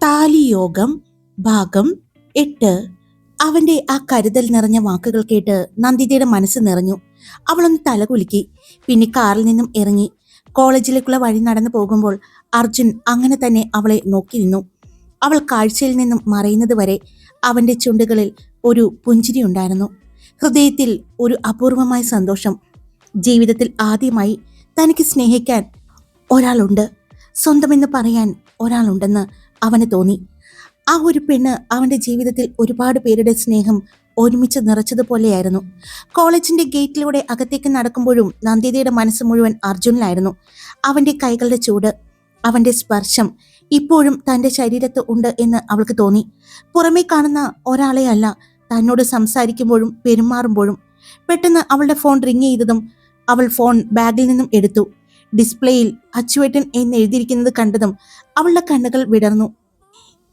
താലിയോഗം ഭാഗം 8. അവന്റെ ആ കരുതൽ നിറഞ്ഞ വാക്കുകൾ കേട്ട് നന്ദിതയുടെ മനസ്സ് നിറഞ്ഞു. അവളൊന്ന് തലകുലുക്കി. പിന്നെ കാറിൽ നിന്നും ഇറങ്ങി കോളേജിലേക്കുള്ള വഴി നടന്നു പോകുമ്പോൾ അർജുൻ അങ്ങനെ തന്നെ അവളെ നോക്കി നിന്നു. അവൾ കാഴ്ചയിൽ നിന്നും മറയുന്നത് വരെ അവന്റെ ചുണ്ടുകളിൽ ഒരു പുഞ്ചിരി ഉണ്ടായിരുന്നു. ഹൃദയത്തിൽ ഒരു അപൂർവമായ സന്തോഷം. ജീവിതത്തിൽ ആദ്യമായി തനിക്ക് സ്നേഹിക്കാൻ ഒരാളുണ്ട്, സ്വന്തമെന്ന് പറയാൻ ഒരാളുണ്ടെന്ന് അവന് തോന്നി. ആ ഒരു പെണ്ണ് അവന്റെ ജീവിതത്തിൽ ഒരുപാട് പേരുടെ സ്നേഹം ഒരുമിച്ച് നിറച്ചതുപോലെയായിരുന്നു. കോളേജിന്റെ ഗേറ്റിലൂടെ അകത്തേക്ക് നടക്കുമ്പോഴും നന്ദിതയുടെ മനസ്സ് മുഴുവൻ അർജുനിലായിരുന്നു. അവന്റെ കൈകളുടെ ചൂട്, അവന്റെ സ്പർശം ഇപ്പോഴും തന്റെ ശരീരത്ത് ഉണ്ട് എന്ന് അവൾക്ക് തോന്നി. പുറമേ കാണുന്ന ഒരാളെ അല്ല, തന്നോട് സംസാരിക്കുമ്പോഴും പെരുമാറുമ്പോഴും. പെട്ടെന്ന് അവളുടെ ഫോൺ റിങ് ചെയ്തതും അവൾ ഫോൺ ബാഗിൽ നിന്നും എടുത്തു. ഡിസ്പ്ലേയിൽ അച്ചുവേട്ടൻ എന്ന് എഴുതിയിരിക്കുന്നത് കണ്ടതും അവളുടെ കണ്ണുകൾ വിടർന്നു.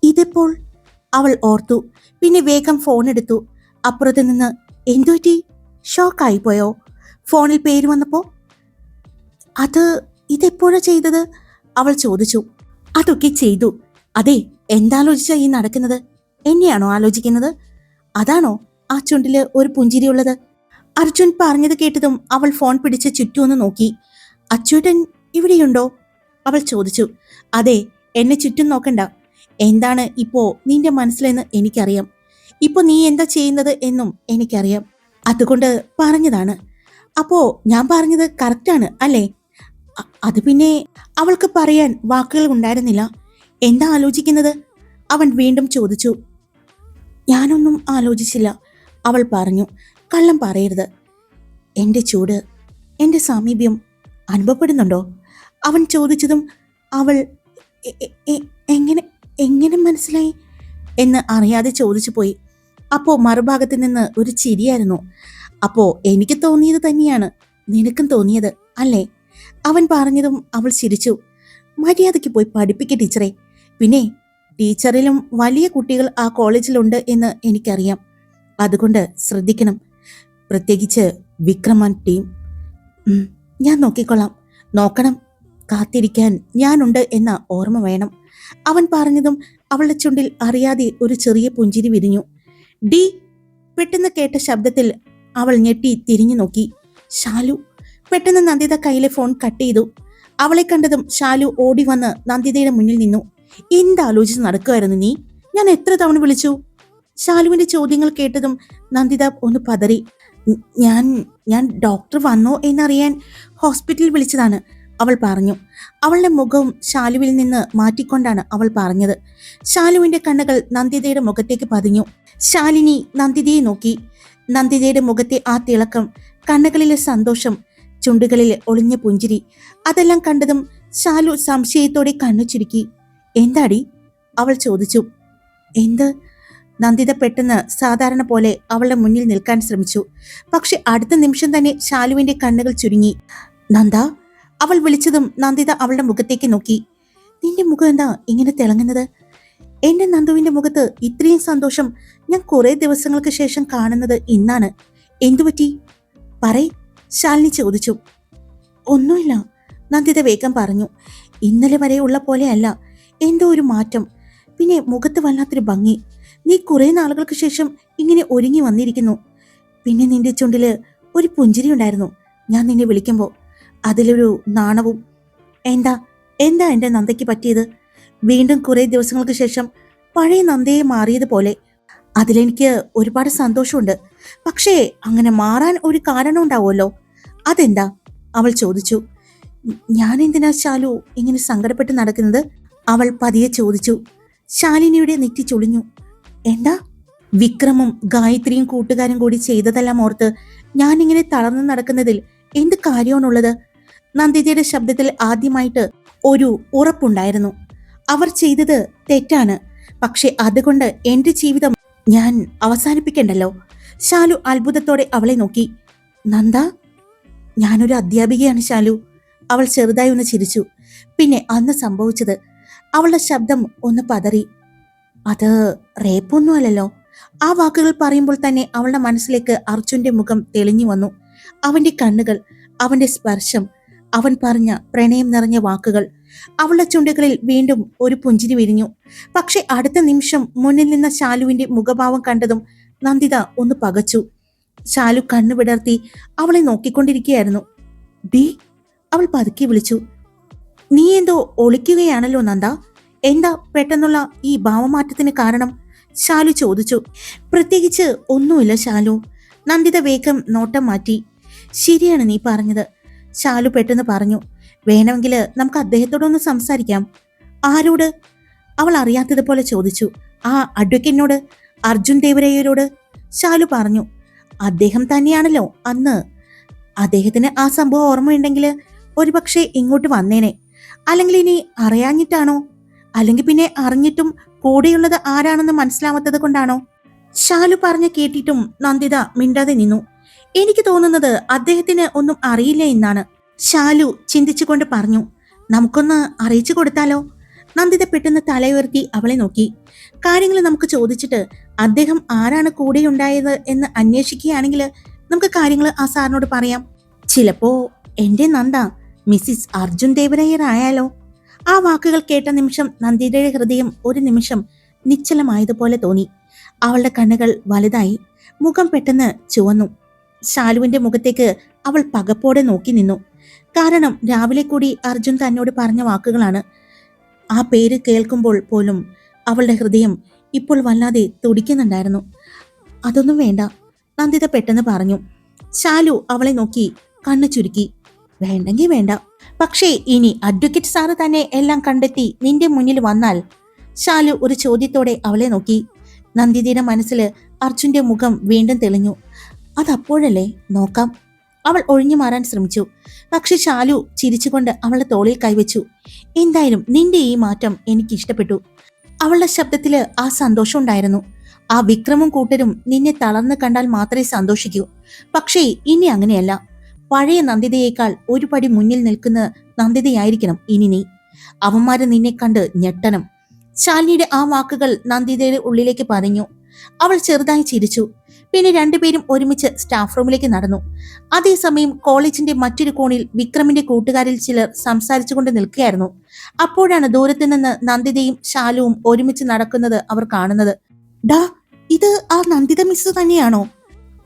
ഇതിപ്പോൾ അവൾ ഓർത്തു. പിന്നെ വേഗം ഫോൺ എടുത്തു. അപ്പുറത്ത് നിന്ന് എന്തുപറ്റി, ഷോക്കായിപ്പോയോ? ഫോണിൽ പേര് വന്നപ്പോ ഇതെപ്പോഴാ ചെയ്തത്? അവൾ ചോദിച്ചു. അതൊക്കെ ചെയ്തു. അതെ, എന്താലോചിച്ചാ ഈ നടക്കുന്നത്? എന്നെയാണോ ആലോചിക്കുന്നത്? അതാണോ ആ ചുണ്ടില് ഒരു പുഞ്ചിരിയുള്ളത്? അർജുൻ പറഞ്ഞത് കേട്ടതും അവൾ ഫോൺ പിടിച്ച് ചുറ്റുമൊന്ന് നോക്കി. അച്ചൂട്ടൻ ഇവിടെയുണ്ടോ? അവൾ ചോദിച്ചു. അതെ, എന്നെ ചുറ്റും നോക്കണ്ട. എന്താണ് ഇപ്പോ നിന്റെ മനസ്സിലെന്ന് എനിക്കറിയാം. ഇപ്പൊ നീ എന്താ ചെയ്യുന്നത് എന്നും എനിക്കറിയാം. അതുകൊണ്ട് പറഞ്ഞതാണ്. അപ്പോ ഞാൻ പറഞ്ഞത് കറക്റ്റാണ് അല്ലേ? അത് പിന്നെ അവൾക്ക് പറയാൻ വാക്കുകൾ ഉണ്ടായിരുന്നില്ല. എന്താ ആലോചിക്കുന്നത്? അവൻ വീണ്ടും ചോദിച്ചു. ഞാനൊന്നും ആലോചിച്ചില്ല, അവൾ പറഞ്ഞു. കള്ളം പറയരുത്. എന്റെ ചൂട്, എന്റെ സാമീപ്യം അനുഭവപ്പെടുന്നുണ്ടോ? അവൻ ചോദിച്ചതും അവൾ എങ്ങനെ എങ്ങനെ മനസ്സിലായി എന്ന് അറിയാതെ ചോദിച്ചു പോയി. അപ്പോ മറുഭാഗത്ത് നിന്ന് ഒരു ചിരിയായിരുന്നു. അപ്പോ എനിക്ക് തോന്നിയത് തന്നെയാണ് നിനക്കും തോന്നിയത് അല്ലേ? അവൻ പറഞ്ഞതും അവൾ ചിരിച്ചു. മര്യാദയ്ക്ക് പോയി പഠിപ്പിക്കുക ടീച്ചറെ. പിന്നെ ടീച്ചറിലും വലിയ കുട്ടികൾ ആ കോളേജിലുണ്ട് എന്ന് എനിക്കറിയാം. അതുകൊണ്ട് ശ്രദ്ധിക്കണം, പ്രത്യേകിച്ച് വിക്രമൻ ടീം. ഞാൻ നോക്കിക്കൊള്ളാം. നോക്കണം, കാത്തിരിക്കാൻ ഞാനുണ്ട് എന്ന ഓർമ്മ വേണം. അവൻ പറഞ്ഞതും അവളുടെ ചുണ്ടിൽ അറിയാതെ ഒരു ചെറിയ പുഞ്ചിരി വിരിഞ്ഞു. ഡി പെട്ടെന്ന് കേട്ട ശബ്ദത്തിൽ അവൾ ഞെട്ടി തിരിഞ്ഞു നോക്കി. ഷാലു. പെട്ടെന്ന് നന്ദിത കയ്യിലെ ഫോൺ കട്ട് ചെയ്തു. അവളെ കണ്ടതും ഷാലു ഓടി വന്ന് നന്ദിതയുടെ മുന്നിൽ നിന്നു. എന്താലോചിച്ച് നടക്കുമായിരുന്നു നീ? ഞാൻ എത്ര തവണ വിളിച്ചു? ഷാലുവിന്റെ ചോദ്യങ്ങൾ കേട്ടതും നന്ദിത ഒന്ന് പതറി. ഞാൻ ഡോക്ടർ വന്നോ എന്നറിയാൻ ഹോസ്പിറ്റലിൽ വിളിച്ചതാണ്, അവൾ പറഞ്ഞു. അവളുടെ മുഖവും ഷാലുവിൽ നിന്ന് മാറ്റിക്കൊണ്ടാണ് അവൾ പറഞ്ഞത്. ഷാലുവിന്റെ കണ്ണുകൾ നന്ദിതയുടെ മുഖത്തേക്ക് പതിഞ്ഞു. ശാലിനി നന്ദിതയെ നോക്കി. നന്ദിതയുടെ മുഖത്തെ ആ തിളക്കം, കണ്ണുകളിലെ സന്തോഷം, ചുണ്ടുകളിലെ ഒളിഞ്ഞ പുഞ്ചിരി, അതെല്ലാം കണ്ടതും ഷാലു സംശയത്തോടെ കണ്ണു ചുരുക്കി. എന്താടി? അവൾ ചോദിച്ചു. എന്ത്? നന്ദിത പെട്ടെന്ന് സാധാരണ പോലെ അവളുടെ മുന്നിൽ നിൽക്കാൻ ശ്രമിച്ചു. പക്ഷെ അടുത്ത നിമിഷം തന്നെ ഷാലുവിന്റെ കണ്ണുകൾ ചുരുങ്ങി. നന്ദ, അവൾ വിളിച്ചതും നന്ദിത അവളുടെ മുഖത്തേക്ക് നോക്കി. നിന്റെ മുഖം എന്താ ഇങ്ങനെ തിളങ്ങുന്നത്? എന്റെ നന്ദുവിന്റെ മുഖത്ത് ഇത്രയും സന്തോഷം ഞാൻ കുറെ ദിവസങ്ങൾക്ക് ശേഷം കാണുന്നത് ഇന്നാണ്. എന്തുപറ്റി? പറയ്, ശാലിനി ചോദിച്ചു. ഒന്നുമില്ല, നന്ദിത വേഗം പറഞ്ഞു. ഇന്നലെ വരെ ഉള്ള പോലെയല്ല, എന്തോ ഒരു മാറ്റം. പിന്നെ മുഖത്ത് വല്ലാത്തൊരു ഭംഗി. നീ കുറെ നാളുകൾക്ക് ശേഷം ഇങ്ങനെ ഒരുങ്ങി വന്നിരിക്കുന്നു. പിന്നെ നിന്റെ ചുണ്ടില് ഒരു പുഞ്ചിരി ഉണ്ടായിരുന്നു ഞാൻ നിന്നെ വിളിക്കുമ്പോ. അതിലൊരു നാണവും. എന്താ എന്താ എന്റെ നന്ദയ്ക്ക് പറ്റിയത്? വീണ്ടും കുറെ ദിവസങ്ങൾക്ക് ശേഷം പഴയ നന്ദയെ മാറിയതുപോലെ. അതിലെനിക്ക് ഒരുപാട് സന്തോഷമുണ്ട്. പക്ഷേ അങ്ങനെ മാറാൻ ഒരു കാരണം ഉണ്ടാവുമല്ലോ, അതെന്താ? അവൾ ചോദിച്ചു. ഞാൻ എന്തിനാ ശാലു ഇങ്ങനെ സങ്കടപ്പെട്ട് നടക്കുന്നത്? അവൾ പതിയെ ചോദിച്ചു. ശാലിനിയുടെ നെറ്റി ചുളിഞ്ഞു. എന്താ? വിക്രമും ഗായത്രിയും കൂട്ടുകാരും കൂടി ചെയ്തതെല്ലാം ഓർത്ത് ഞാനിങ്ങനെ തളർന്നു നടക്കുന്നതിൽ എന്ത് കാര്യമാണുള്ളത്? നന്ദിതയുടെ ശബ്ദത്തിൽ ആദ്യമായിട്ട് ഒരു ഉറപ്പുണ്ടായിരുന്നു. അവർ ചെയ്തത് തെറ്റാണ്, പക്ഷെ അതുകൊണ്ട് എന്റെ ജീവിതം ഞാൻ അവസാനിപ്പിക്കണ്ടല്ലോ. ശാലു അത്ഭുതത്തോടെ അവളെ നോക്കി. നന്ദ, ഞാനൊരു അധ്യാപികയാണ് ശാലു. അവൾ ചെറുതായി ഒന്ന് ചിരിച്ചു. പിന്നെ അന്ന് സംഭവിച്ചത്. അവളുടെ ശബ്ദം ഒന്ന് പതറി. അത് റേപ്പൊന്നും അല്ലല്ലോ. ആ വാക്കുകൾ പറയുമ്പോൾ തന്നെ അവളുടെ മനസ്സിലേക്ക് അർജുന്റെ മുഖം തെളിഞ്ഞു വന്നു. അവന്റെ കണ്ണുകൾ, അവന്റെ സ്പർശം, അവൻ പറഞ്ഞ പ്രണയം നിറഞ്ഞ വാക്കുകൾ, അവളുടെ ചുണ്ടുകളിൽ വീണ്ടും ഒരു പുഞ്ചിരി വിരിഞ്ഞു. പക്ഷെ അടുത്ത നിമിഷം മുന്നിൽ നിന്ന ശാലുവിന്റെ മുഖഭാവം കണ്ടതും നന്ദിത ഒന്ന് പകച്ചു. ശാലു കണ്ണു വിടർത്തി അവളെ നോക്കിക്കൊണ്ടിരിക്കുകയായിരുന്നു. ഡി, അവൾ പതുക്കി വിളിച്ചു. നീ എന്തോ ഒളിക്കുകയാണല്ലോ നന്ദ, എന്താ പെട്ടെന്നുള്ള ഈ ഭാവമാറ്റത്തിന് കാരണം? ശാലു ചോദിച്ചു. പ്രത്യേകിച്ച് ഒന്നുമില്ല ശാലു. നന്ദിത വേഗം നോട്ടം മാറ്റി. ശരിയാണ് നീ പറഞ്ഞത്, ശാലു പെട്ടെന്ന് പറഞ്ഞു. വേണമെങ്കിൽ നമുക്ക് അദ്ദേഹത്തോടൊന്ന് സംസാരിക്കാം. ആരോട്? അവൾ അറിയാത്തതുപോലെ ചോദിച്ചു. ആ അഡ്വക്കേറ്റിനോട്, അർജുൻ ദേവരയ്യരോട്. ശാലു പറഞ്ഞു. അദ്ദേഹം തന്നെയാണല്ലോ അന്ന്. അദ്ദേഹത്തിന് ആ സംഭവം ഓർമ്മയുണ്ടെങ്കിൽ ഒരുപക്ഷെ ഇങ്ങോട്ട് വന്നേനെ. അല്ലെങ്കിൽ ഇനി അറിയാഞ്ഞിട്ടാണോ? അല്ലെങ്കിൽ പിന്നെ അറിഞ്ഞിട്ടും കൂടെയുള്ളത് ആരാണെന്ന് മനസ്സിലാവാത്തത് കൊണ്ടാണോ? ശാലു പറഞ്ഞു കേട്ടിട്ടും നന്ദിത മിണ്ടാതെ നിന്നു. എനിക്ക് തോന്നുന്നത് അദ്ദേഹത്തിന് ഒന്നും അറിയില്ല എന്നാണ്, ശാലു ചിന്തിച്ചുകൊണ്ട് പറഞ്ഞു. നമുക്കൊന്ന് അറിയിച്ചു കൊടുത്താലോ? നന്ദിത പെട്ടെന്ന് തലയുയർത്തി അവളെ നോക്കി. കാര്യങ്ങൾ നമുക്ക് ചോദിച്ചിട്ട് അദ്ദേഹം ആരാണ് കൂടെയുണ്ടായത് എന്ന് അന്വേഷിക്കുകയാണെങ്കിൽ നമുക്ക് കാര്യങ്ങൾ ആ സാറിനോട് പറയാം. ചിലപ്പോ എന്റെ നന്ദ മിസ്സിസ് അർജുൻ ദേവരയ്യർ ആയാലോ? ആ വാക്കുകൾ കേട്ട നിമിഷം നന്ദിതയുടെ ഹൃദയം ഒരു നിമിഷം നിശ്ചലമായതുപോലെ തോന്നി. അവളുടെ കണ്ണുകൾ വലുതായി, മുഖം പെട്ടെന്ന് ചുവന്നു. ശാലുവിന്റെ മുഖത്തേക്ക് അവൾ പകപ്പോടെ നോക്കി നിന്നു. കാരണം രാവിലെ കൂടി അർജുൻ തന്നോട് പറഞ്ഞ വാക്കുകളാണ്. ആ പേര് കേൾക്കുമ്പോൾ പോലും അവളുടെ ഹൃദയം ഇപ്പോൾ വല്ലാതെ തുടിക്കുന്നുണ്ടായിരുന്നു. അതൊന്നും വേണ്ട, നന്ദിത പെട്ടെന്ന് പറഞ്ഞു. ശാലു അവളെ നോക്കി കണ്ണു ചുരുക്കി. വേണ്ടെങ്കിൽ വേണ്ട, പക്ഷേ ഇനി അഡ്വക്കേറ്റ് സാറ് തന്നെ എല്ലാം കണ്ടെത്തി നിന്റെ മുന്നിൽ വന്നാൽ? ശാലു ഒരു ചോദ്യത്തോടെ അവളെ നോക്കി. നന്ദിതയുടെ മനസ്സിൽ അർജുന്റെ മുഖം വീണ്ടും തെളിഞ്ഞു. അതപ്പോഴല്ലേ നോക്കാം. അവൾ ഒഴിഞ്ഞു മാറാൻ ശ്രമിച്ചു. പക്ഷെ ശാലു ചിരിച്ചുകൊണ്ട് അവളുടെ തോളിൽ കൈവച്ചു. എന്തായാലും നിന്റെ ഈ മാറ്റം എനിക്ക് ഇഷ്ടപ്പെട്ടു. അവളുടെ ശബ്ദത്തില് ആ സന്തോഷം ഉണ്ടായിരുന്നു. ആ വിക്രമും കൂട്ടരും നിന്നെ തളർന്നു കണ്ടാൽ മാത്രമേ സന്തോഷിക്കൂ. പക്ഷേ ഇനി അങ്ങനെയല്ല. പഴയ നന്ദിതയേക്കാൾ ഒരു പടി മുന്നിൽ നിൽക്കുന്ന നന്ദിതയായിരിക്കണം ഇനി നീ. അവന്മാര് നിന്നെ കണ്ട് ഞെട്ടണം. ശാലിനിയുടെ ആ വാക്കുകൾ നന്ദിതയുടെ ഉള്ളിലേക്ക് പതിഞ്ഞു. അവൾ ചെറുതായി ചിരിച്ചു. പിന്നെ രണ്ടുപേരും ഒരുമിച്ച് സ്റ്റാഫ് റൂമിലേക്ക് നടന്നു. അതേസമയം കോളേജിന്റെ മറ്റൊരു കോണിൽ വിക്രമിന്റെ കൂട്ടുകാരിൽ ചിലർ സംസാരിച്ചുകൊണ്ട് നിൽക്കുകയായിരുന്നു. അപ്പോഴാണ് ദൂരത്തു നിന്ന് നന്ദിതയും ശാലുവും ഒരുമിച്ച് നടക്കുന്നത് അവർ കാണുന്നത്. ഡാ, ഇത് ആ നന്ദിത മിസ് തന്നെയാണോ?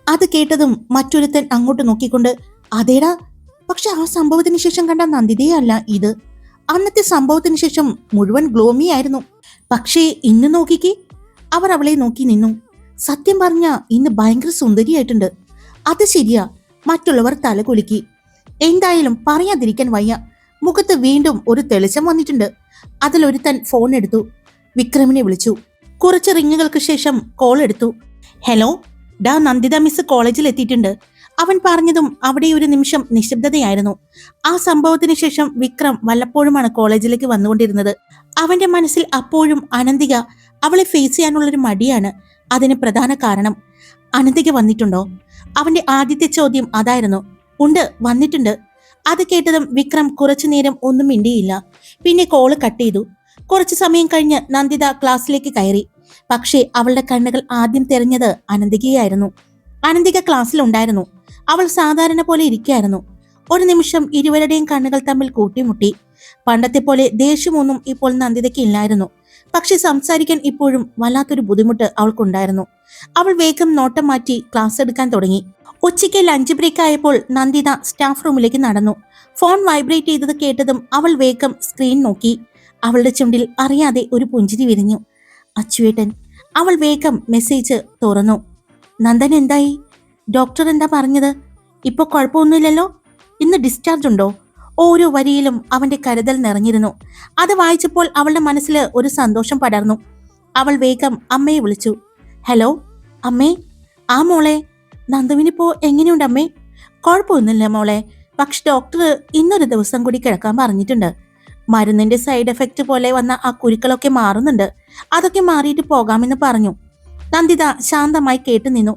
അത് കേട്ടതും മറ്റൊരുത്തൻ അങ്ങോട്ട് നോക്കിക്കൊണ്ട്, അതേടാ, പക്ഷെ ആ സംഭവത്തിന് ശേഷം കണ്ട നന്ദിതയെ അല്ല ഇത്. അന്നത്തെ സംഭവത്തിന് ശേഷം മുഴുവൻ ഗ്ലോമി ആയിരുന്നു. പക്ഷേ ഇന്ന് നോക്കിക്കേ. അവർ അവളെ നോക്കി നിന്നു. സത്യം പറഞ്ഞ ഇന്ന് ഭയങ്കര സുന്ദരിയായിട്ടുണ്ട്. അത് ശരിയാ, മറ്റുള്ളവർ തലകുലുക്കി. എന്തായാലും പറയാതിരിക്കാൻ വയ്യ. മുഖത്ത് വീണ്ടും ഒരു തെളിച്ചം വന്നിട്ടുണ്ട്. അതിലൊരുത്തൻ ഫോൺ എടുത്തു. വിക്രമിനെ വിളിച്ചു. കുറച്ച് റിങ്ങുകൾക്ക് ശേഷം കോൾ എടുത്തു. ഹലോ ഡാ, നന്ദിത മിസ് കോളേജിൽ എത്തിയിട്ടുണ്ട്. അവൻ പറഞ്ഞതും അവിടെ ഒരു നിമിഷം നിശബ്ദതയായിരുന്നു. ആ സംഭവത്തിന് ശേഷം വിക്രം വല്ലപ്പോഴുമാണ് കോളേജിലേക്ക് വന്നുകൊണ്ടിരുന്നത്. അവന്റെ മനസ്സിൽ അപ്പോഴും അനന്തിക അവളെ ഫേസ് ചെയ്യാനുള്ളൊരു മടിയാണ് അതിന് പ്രധാന കാരണം. അനന്തിക വന്നിട്ടുണ്ടോ? അവന്റെ ആദ്യത്തെ ചോദ്യം അതായിരുന്നു. ഉണ്ട്, വന്നിട്ടുണ്ട്. അത് കേട്ടതും വിക്രം കുറച്ചു നേരം ഒന്നും മിണ്ടിയില്ല. പിന്നെ കോള് കട്ട് ചെയ്തു. കുറച്ചു സമയം കഴിഞ്ഞ് നന്ദിത ക്ലാസ്സിലേക്ക് കയറി. പക്ഷേ അവളുടെ കണ്ണുകൾ ആദ്യം തെരഞ്ഞത് അനന്തികയായിരുന്നു. അനന്തിക ക്ലാസ്സിലുണ്ടായിരുന്നു. അവൾ സാധാരണ പോലെ ഇരിക്കുകയായിരുന്നു. ഒരു നിമിഷം ഇരുവരുടെയും കണ്ണുകൾ തമ്മിൽ കൂട്ടിമുട്ടി. പണ്ടത്തെ പോലെ ദേഷ്യമൊന്നും ഇപ്പോൾ നന്ദിതയ്ക്ക് ഇല്ലായിരുന്നു. പക്ഷെ സംസാരിക്കാൻ ഇപ്പോഴും വല്ലാത്തൊരു ബുദ്ധിമുട്ട് അവൾക്കുണ്ടായിരുന്നു. അവൾ വേഗം നോട്ടം മാറ്റി ക്ലാസ് എടുക്കാൻ തുടങ്ങി. ഉച്ചയ്ക്ക് ലഞ്ച് ബ്രേക്ക് ആയപ്പോൾ നന്ദിത സ്റ്റാഫ് റൂമിലേക്ക് നടന്നു. ഫോൺ വൈബ്രേറ്റ് ചെയ്തത് കേട്ടതും അവൾ വേഗം സ്ക്രീൻ നോക്കി. അവളുടെ ചുണ്ടിൽ അറിയാതെ ഒരു പുഞ്ചിരി വിരിഞ്ഞു. അച്ചുവേട്ടൻ. അവൾ വേഗം മെസ്സേജ് തുറന്നു. നന്ദൻ എന്തായി? ഡോക്ടർ എന്താ പറഞ്ഞത്? ഇപ്പൊ കുഴപ്പമൊന്നുമില്ലല്ലോ? ഇന്ന് ഡിസ്ചാർജ് ഉണ്ടോ? ഓരോ വരിയിലും അവന്റെ കരുതൽ നിറഞ്ഞിരുന്നു. അത് വായിച്ചപ്പോൾ അവളുടെ മനസ്സിൽ ഒരു സന്തോഷം പടർന്നു. അവൾ വേഗം അമ്മയെ വിളിച്ചു. ഹലോ അമ്മേ. ആ മോളെ, നന്ദുവിനിപ്പോ എങ്ങനെയുണ്ട് അമ്മേ? കുഴപ്പമൊന്നുമില്ല മോളെ, പക്ഷെ ഡോക്ടർ ഇന്നൊരു ദിവസം കൂടി കിടക്കാൻ പറഞ്ഞിട്ടുണ്ട്. മരുന്നിന്റെ സൈഡ് എഫക്റ്റ് പോലെ വന്ന ആ കുരുക്കളൊക്കെ മാറുന്നുണ്ട്. അതൊക്കെ മാറിയിട്ട് പോകാമെന്ന് പറഞ്ഞു. നന്ദിത ശാന്തമായി കേട്ടു നിന്നു.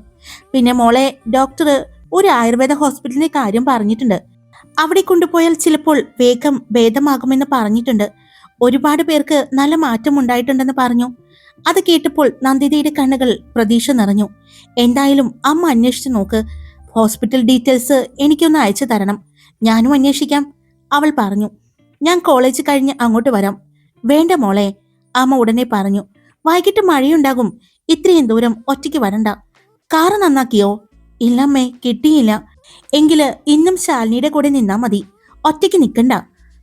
പിന്നെ മോളെ, ഡോക്ടർ ഒരു ആയുർവേദ ഹോസ്പിറ്റലിന്റെ കാര്യം പറഞ്ഞിട്ടുണ്ട്. അവിടെ കൊണ്ടുപോയാൽ ചിലപ്പോൾ വേഗം ഭേദമാകുമെന്ന് പറഞ്ഞിട്ടുണ്ട്. ഒരുപാട് പേർക്ക് നല്ല മാറ്റം ഉണ്ടായിട്ടുണ്ടെന്ന് പറഞ്ഞു. അത് കേട്ടപ്പോൾ നന്ദിതയുടെ കണ്ണുകൾ പ്രതീക്ഷ നിറഞ്ഞു. എന്തായാലും അമ്മ അന്വേഷിച്ചു നോക്ക്. ഹോസ്പിറ്റൽ ഡീറ്റെയിൽസ് എനിക്കൊന്ന് അയച്ചു തരണം. ഞാനും അന്വേഷിക്കാം, അവൾ പറഞ്ഞു. ഞാൻ കോളേജ് കഴിഞ്ഞ് അങ്ങോട്ട് വരാം. വേണ്ട മോളെ, അമ്മ ഉടനെ പറഞ്ഞു. വൈകിട്ട് മഴയുണ്ടാകും. ഇത്രയും ദൂരം ഒറ്റയ്ക്ക് വരണ്ട. കാറ് നന്നാക്കിയോ? ഇല്ലമ്മേ, കിട്ടിയില്ല. എങ്കില് ഇന്നും ശാലിനിയുടെ കൂടെ നിന്നാ മതി. ഒറ്റയ്ക്ക് നിൽക്കണ്ട.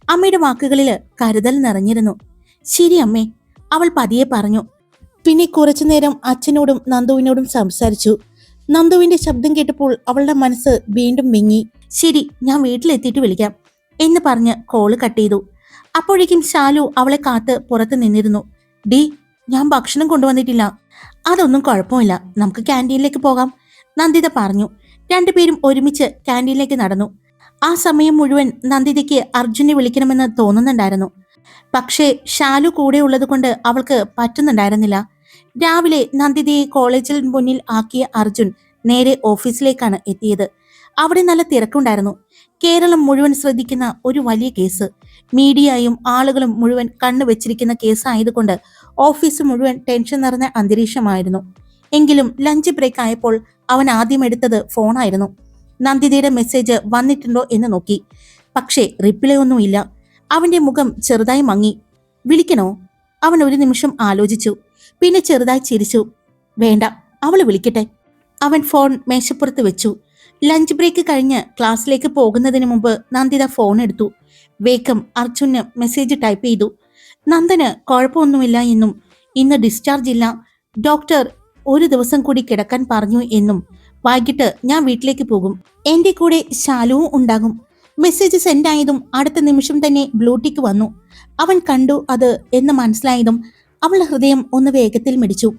അമ്മയുടെ വാക്കുകളില് കരുതൽ നിറഞ്ഞിരുന്നു. ശരി അമ്മേ, അവൾ പതിയെ പറഞ്ഞു. പിന്നെ കുറച്ചുനേരം അച്ഛനോടും നന്ദുവിനോടും സംസാരിച്ചു. നന്ദുവിന്റെ ശബ്ദം കേട്ടപ്പോൾ അവളുടെ മനസ്സ് വീണ്ടും വിങ്ങി. ശരി, ഞാൻ വീട്ടിലെത്തിയിട്ട് വിളിക്കാം എന്ന് പറഞ്ഞ് കോള് കട്ട് ചെയ്തു. അപ്പോഴേക്കും ശാലു അവളെ കാത്ത് പുറത്ത് നിന്നിരുന്നു. ഡി, ഞാൻ ഭക്ഷണം കൊണ്ടുവന്നിട്ടില്ല. അതൊന്നും കുഴപ്പമില്ല, നമുക്ക് ക്യാൻറ്റീനിലേക്ക് പോകാം, നന്ദിത പറഞ്ഞു. രണ്ടുപേരും ഒരുമിച്ച് ക്യാൻറ്റീനിലേക്ക് നടന്നു. ആ സമയം മുഴുവൻ നന്ദിതയ്ക്ക് അർജുനെ വിളിക്കണമെന്ന് തോന്നുന്നുണ്ടായിരുന്നു. പക്ഷേ ശാലു കൂടെ ഉള്ളത് കൊണ്ട് അവൾക്ക് പറ്റുന്നുണ്ടായിരുന്നില്ല. രാവിലെ നന്ദിതയെ കോളേജിൽ മുന്നിൽ ആക്കിയ അർജുൻ നേരെ ഓഫീസിലേക്കാണ് എത്തിയത്. അവിടെ നല്ല തിരക്കുണ്ടായിരുന്നു. കേരളം മുഴുവൻ ശ്രദ്ധിക്കുന്ന ഒരു വലിയ കേസ്, മീഡിയയും ആളുകളും മുഴുവൻ കണ്ണുവെച്ചിരിക്കുന്ന കേസായതുകൊണ്ട് ഓഫീസ് മുഴുവൻ ടെൻഷൻ നിറഞ്ഞ അന്തരീക്ഷമായിരുന്നു. എങ്കിലും ലഞ്ച് ബ്രേക്ക് ആയപ്പോൾ അവൻ ആദ്യം എടുത്തത് ഫോണായിരുന്നു. നന്ദിതയുടെ മെസ്സേജ് വന്നിട്ടുണ്ടോ എന്ന് നോക്കി. പക്ഷേ റിപ്ലൈ ഒന്നുമില്ല. അവന്റെ മുഖം ചെറുതായി മങ്ങി. വിളിക്കണോ? അവൻ ഒരു നിമിഷം ആലോചിച്ചു. പിന്നെ ചെറുതായി ചിരിച്ചു. വേണ്ട, അവള് വിളിക്കട്ടെ. അവൻ ഫോൺ മേശപ്പുറത്ത് വെച്ചു. ലഞ്ച് ബ്രേക്ക് കഴിഞ്ഞ് ക്ലാസ്സിലേക്ക് പോകുന്നതിന് മുമ്പ് നന്ദിത ഫോൺ എടുത്തു. വേഗം അർജുന് മെസ്സേജ് ടൈപ്പ് ചെയ്തു. നന്ദന് കുഴപ്പമൊന്നുമില്ല എന്നും ഇന്ന് ഡിസ്ചാർജ് ഇല്ല, ഡോക്ടർ ഒരു ദിവസം കൂടി കിടക്കാൻ പറഞ്ഞു എന്നും വൈകിട്ട് ഞാൻ വീട്ടിലേക്ക് പോകും, എന്റെ കൂടെ ശാലുവും ഉണ്ടാകും. മെസ്സേജ് സെൻഡ് ആയതും അടുത്ത നിമിഷം തന്നെ ബ്ലൂടിക്ക് വന്നു. അവൻ കണ്ടു അത് എന്ന് മനസ്സിലായതും അവളുടെ ഹൃദയം ഒന്ന് വേഗത്തിൽ മിടിച്ചു.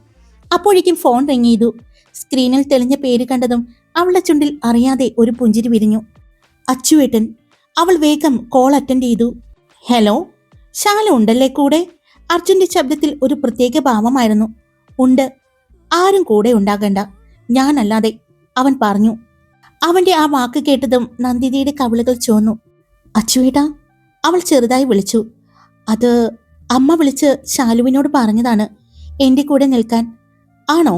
അപ്പോഴേക്കും ഫോൺ റിങ് ചെയ്തു. സ്ക്രീനിൽ തെളിഞ്ഞ പേര് കണ്ടതും അവളുടെ ചുണ്ടിൽ അറിയാതെ ഒരു പുഞ്ചിരി വിരിഞ്ഞു. അച്ചുവേട്ടൻ. അവൾ വേഗം കോൾ അറ്റൻഡ് ചെയ്തു. ഹലോ, ശാലു ഉണ്ടല്ലേ കൂടെ? അർജുന്റെ ശബ്ദത്തിൽ ഒരു പ്രത്യേക ഭാവമായിരുന്നു. ഉണ്ട്, ആരും കൂടെ ഉണ്ടാകണ്ട, ഞാനല്ലാതെ, അവൻ പറഞ്ഞു. അവന്റെ ആ വാക്ക് കേട്ടതും നന്ദിതയുടെ കവിളുകൾ ചുവന്നു. അച്ചുവേട്ടാ, അവൾ ചെറുതായി വിളിച്ചു. അത് അമ്മ വിളിച്ച് ശാലുവിനോട് പറഞ്ഞതാണ് എന്റെ കൂടെ നിൽക്കാൻ. ആണോ?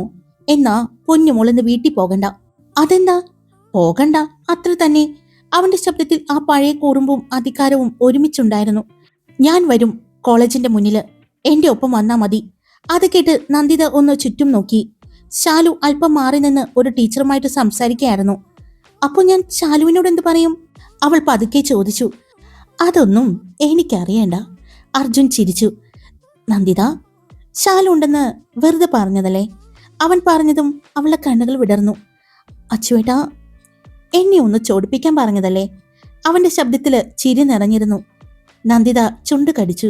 എന്നാ പൊന്നുമോളിന്ന് വീട്ടിൽ പോകണ്ട. അതെന്താ? പോകണ്ട, അത്ര തന്നെ. അവന്റെ ശബ്ദത്തിൽ ആ പഴയ കുറുമ്പും അധികാരവും ഒരുമിച്ചുണ്ടായിരുന്നു. ഞാൻ വരും കോളേജിന്റെ മുന്നില്, എന്റെ ഒപ്പം വന്നാ മതി. അത് കേട്ട് നന്ദിത ഒന്ന് ചുറ്റും നോക്കി. ശാലു അല്പം മാറി നിന്ന് ഒരു ടീച്ചറുമായിട്ട് സംസാരിക്കുകയായിരുന്നു. അപ്പൊ ഞാൻ ശാലുവിനോട് എന്ത് പറയും? അവൾ പതുക്കെ ചോദിച്ചു. അതൊന്നും എനിക്കറിയണ്ട, അർജുൻ ചിരിച്ചു. നന്ദിത, ശാലു ഉണ്ടെന്ന് വെറുതെ പറഞ്ഞതല്ലേ? അവൻ പറഞ്ഞതും അവളുടെ കണ്ണുകൾ വിടർന്നു. അച്ചുവേട്ടാ, എന്നെ ഒന്ന് ചോടിപ്പിക്കാൻ പറഞ്ഞതല്ലേ? അവന്റെ ശബ്ദത്തില് ചിരി നിറഞ്ഞിരുന്നു. നന്ദിത ചുണ്ട് കടിച്ചു.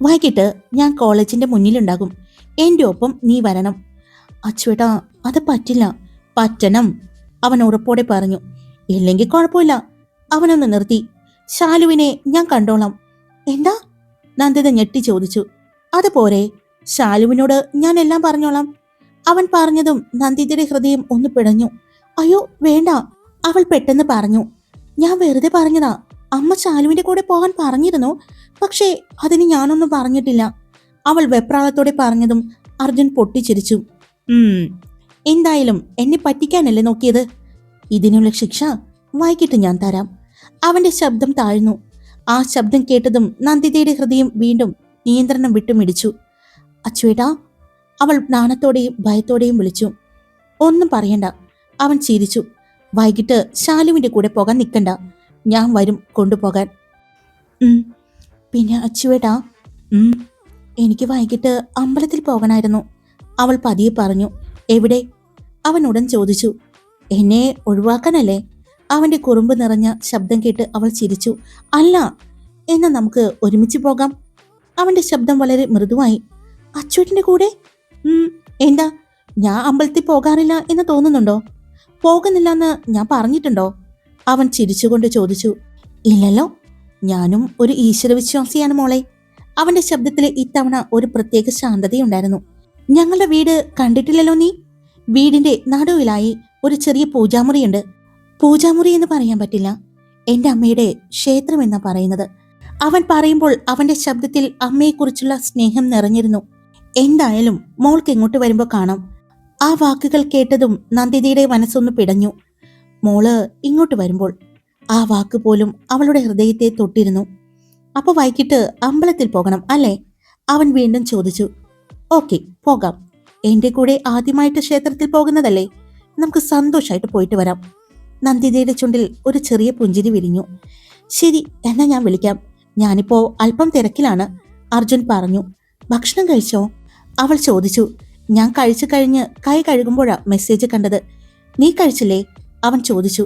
വൈകിട്ട് ഞാൻ കോളേജിന്റെ മുന്നിലുണ്ടാകും, എന്റെ ഒപ്പം നീ വരണം. അച്ചുവേട്ടാ, അത് പറ്റില്ല. പറ്റണം, അവൻ ഉറപ്പോടെ പറഞ്ഞു. ഇല്ലെങ്കിൽ കുഴപ്പമില്ല, അവനൊന്ന് നിർത്തി. ശാലുവിനെ ഞാൻ കണ്ടോളാം. എന്താ? നന്ദിത ഞെട്ടി ചോദിച്ചു. അതുപോരെ, ശാലുവിനോട് ഞാൻ എല്ലാം പറഞ്ഞോളാം. അവൻ പറഞ്ഞതും നന്ദിതയുടെ ഹൃദയം ഒന്ന് പിടഞ്ഞു. അയ്യോ വേണ്ട, അവൾ പെട്ടെന്ന് പറഞ്ഞു. ഞാൻ വെറുതെ പറഞ്ഞതാ. അമ്മ ശാലുവിന്റെ കൂടെ പോകാൻ പറഞ്ഞിരുന്നു, പക്ഷേ അതിന് ഞാനൊന്നും പറഞ്ഞിട്ടില്ല. അവൾ വെപ്രാളത്തോടെ പറഞ്ഞതും അർജുൻ പൊട്ടിച്ചിരിച്ചു. എന്തായാലും എന്നെ പറ്റിക്കാനല്ലേ നോക്കിയത്? ഇതിനുള്ള ശിക്ഷ വൈകിട്ട് ഞാൻ തരാം. അവന്റെ ശബ്ദം താഴ്ന്നു. ആ ശബ്ദം കേട്ടതും നന്ദിതയുടെ ഹൃദയം വീണ്ടും നിയന്ത്രണം വിട്ടുമിടിച്ചു. അച്ചുവേട്ടാ, അവൾ നാണത്തോടെയും ഭയത്തോടെയും വിളിച്ചു. ഒന്നും പറയണ്ട, അവൻ ചിരിച്ചു. വൈകിട്ട് ശാലുവിന്റെ കൂടെ പോകാൻ നിൽക്കണ്ട, ഞാൻ വരും കൊണ്ടുപോകാൻ. പിന്നെ അച്ചുവേട്ടാ, എനിക്ക് വൈകിട്ട് അമ്പലത്തിൽ പോകണമായിരുന്നു, അവൾ പതിയെ പറഞ്ഞു. എവിടെ? അവൻ ഉടൻ ചോദിച്ചു. എന്നെ ഒഴിവാക്കാനല്ലേ? അവന്റെ കുറുമ്പ് നിറഞ്ഞ ശബ്ദം കേട്ട് അവൾ ചിരിച്ചു. അല്ല, എന്നാ നമുക്ക് ഒരുമിച്ച് പോകാം. അവന്റെ ശബ്ദം വളരെ മൃദുവായി. അച്ചുവേട്ടന്റെ കൂടെ? എന്താ, ഞാൻ അമ്പലത്തിൽ പോകാറില്ല എന്ന് തോന്നുന്നുണ്ടോ? പോകുന്നില്ലെന്ന് ഞാൻ പറഞ്ഞിട്ടുണ്ടോ? അവൻ ചിരിച്ചുകൊണ്ട് ചോദിച്ചു. ഇല്ലല്ലോ, ഞാനും ഒരു ഈശ്വരവിശ്വാസിയാണ് മോളെ. അവന്റെ ശബ്ദത്തിൽ ഇത്തവണ ഒരു പ്രത്യേക ശാന്തതയുണ്ടായിരുന്നു. ഞങ്ങളുടെ വീട് കണ്ടിട്ടില്ലല്ലോ നീ? വീടിന്റെ നടുവിലായി ഒരു ചെറിയ പൂജാമുറിയുണ്ട്. പൂജാമുറി എന്ന് പറയാൻ പറ്റില്ല, എന്റെ അമ്മയുടെ ക്ഷേത്രം എന്നാ പറയുന്നത്. അവൻ പറയുമ്പോൾ അവന്റെ ശബ്ദത്തിൽ അമ്മയെക്കുറിച്ചുള്ള സ്നേഹം നിറഞ്ഞിരുന്നു. എന്തായാലും മോൾക്ക് ഇങ്ങോട്ട് വരുമ്പോൾ കാണാം. ആ വാക്കുകൾ കേട്ടതും നന്ദിതയുടെ മനസ്സൊന്ന് പിടഞ്ഞു. മോള് ഇങ്ങോട്ട് വരുമ്പോൾ. ആ വാക്ക് പോലും അവളുടെ ഹൃദയത്തെ തൊട്ടിരുന്നു. അപ്പൊ വൈകിട്ട് അമ്പലത്തിൽ പോകണം അല്ലേ? അവൻ വീണ്ടും ചോദിച്ചു. ഓക്കെ, പോകാം. എന്റെ കൂടെ ആദ്യമായിട്ട് ക്ഷേത്രത്തിൽ പോകുന്നതല്ലേ, നമുക്ക് സന്തോഷമായിട്ട് പോയിട്ട് വരാം. നന്ദിതയുടെ ചുണ്ടിൽ ഒരു ചെറിയ പുഞ്ചിരി വിരിഞ്ഞു. ശരി, എന്നാ ഞാൻ വിളിക്കാം. ഞാനിപ്പോ അല്പം തിരക്കിലാണ്, അർജുൻ പറഞ്ഞു. ഭക്ഷണം കഴിച്ചോ? അവൾ ചോദിച്ചു. ഞാൻ കഴിച്ചു കഴിഞ്ഞ് കൈ കഴുകുമ്പോഴാ മെസ്സേജ് കണ്ടത്. നീ കഴിച്ചില്ലേ? അവൻ ചോദിച്ചു.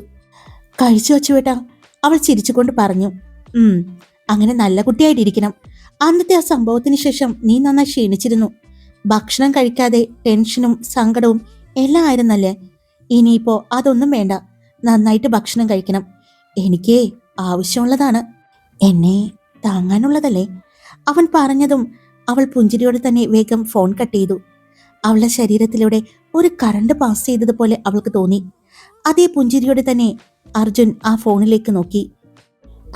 കഴിച്ചു അച്ചുവേട്ടാ, അവൾ ചിരിച്ചുകൊണ്ട് പറഞ്ഞു. അങ്ങനെ നല്ല കുട്ടിയായിട്ടിരിക്കണം. അന്നത്തെ ആ സംഭവത്തിന് ശേഷം നീ നന്നായി ക്ഷീണിച്ചിരുന്നു. ഭക്ഷണം കഴിക്കാതെ ടെൻഷനും സങ്കടവും എല്ലാം ആയിരുന്നല്ലേ? ഇനിയിപ്പോ അതൊന്നും വേണ്ട, നന്നായിട്ട് ഭക്ഷണം കഴിക്കണം. എനിക്ക് ആവശ്യമുള്ളതാണ്, എന്നെ താങ്ങാനുള്ളതല്ലേ? അവൻ പറഞ്ഞതും അവൾ പുഞ്ചിരിയോടെ തന്നെ വേഗം ഫോൺ കട്ട് ചെയ്തു. അവളുടെ ശരീരത്തിലൂടെ ഒരു കറണ്ട് പാസ് ചെയ്തതുപോലെ അവൾക്ക് തോന്നി. അതേ പുഞ്ചിരിയോടെ തന്നെ അർജുൻ ആ ഫോണിലേക്ക് നോക്കി.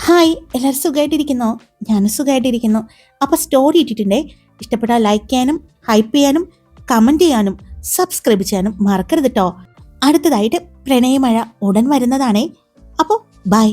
ഹായ്, എല്ലാവരും സുഖമായിട്ടിരിക്കുന്നോ? ഞാനും സുഖമായിട്ടിരിക്കുന്നു. അപ്പൊ സ്റ്റോറി ഇട്ടിട്ടുണ്ടേ, ഇഷ്ടപ്പെട്ടാൽ ലൈക്ക് ചെയ്യാനും ഹൈപ്പ് ചെയ്യാനും കമന്റ് ചെയ്യാനും സബ്സ്ക്രൈബ് ചെയ്യാനും മറക്കരുത് കേട്ടോ. അടുത്തതായിട്ട് പ്രണയമഴ ഉടൻ വരുന്നതാണേ. അപ്പോൾ ബൈ.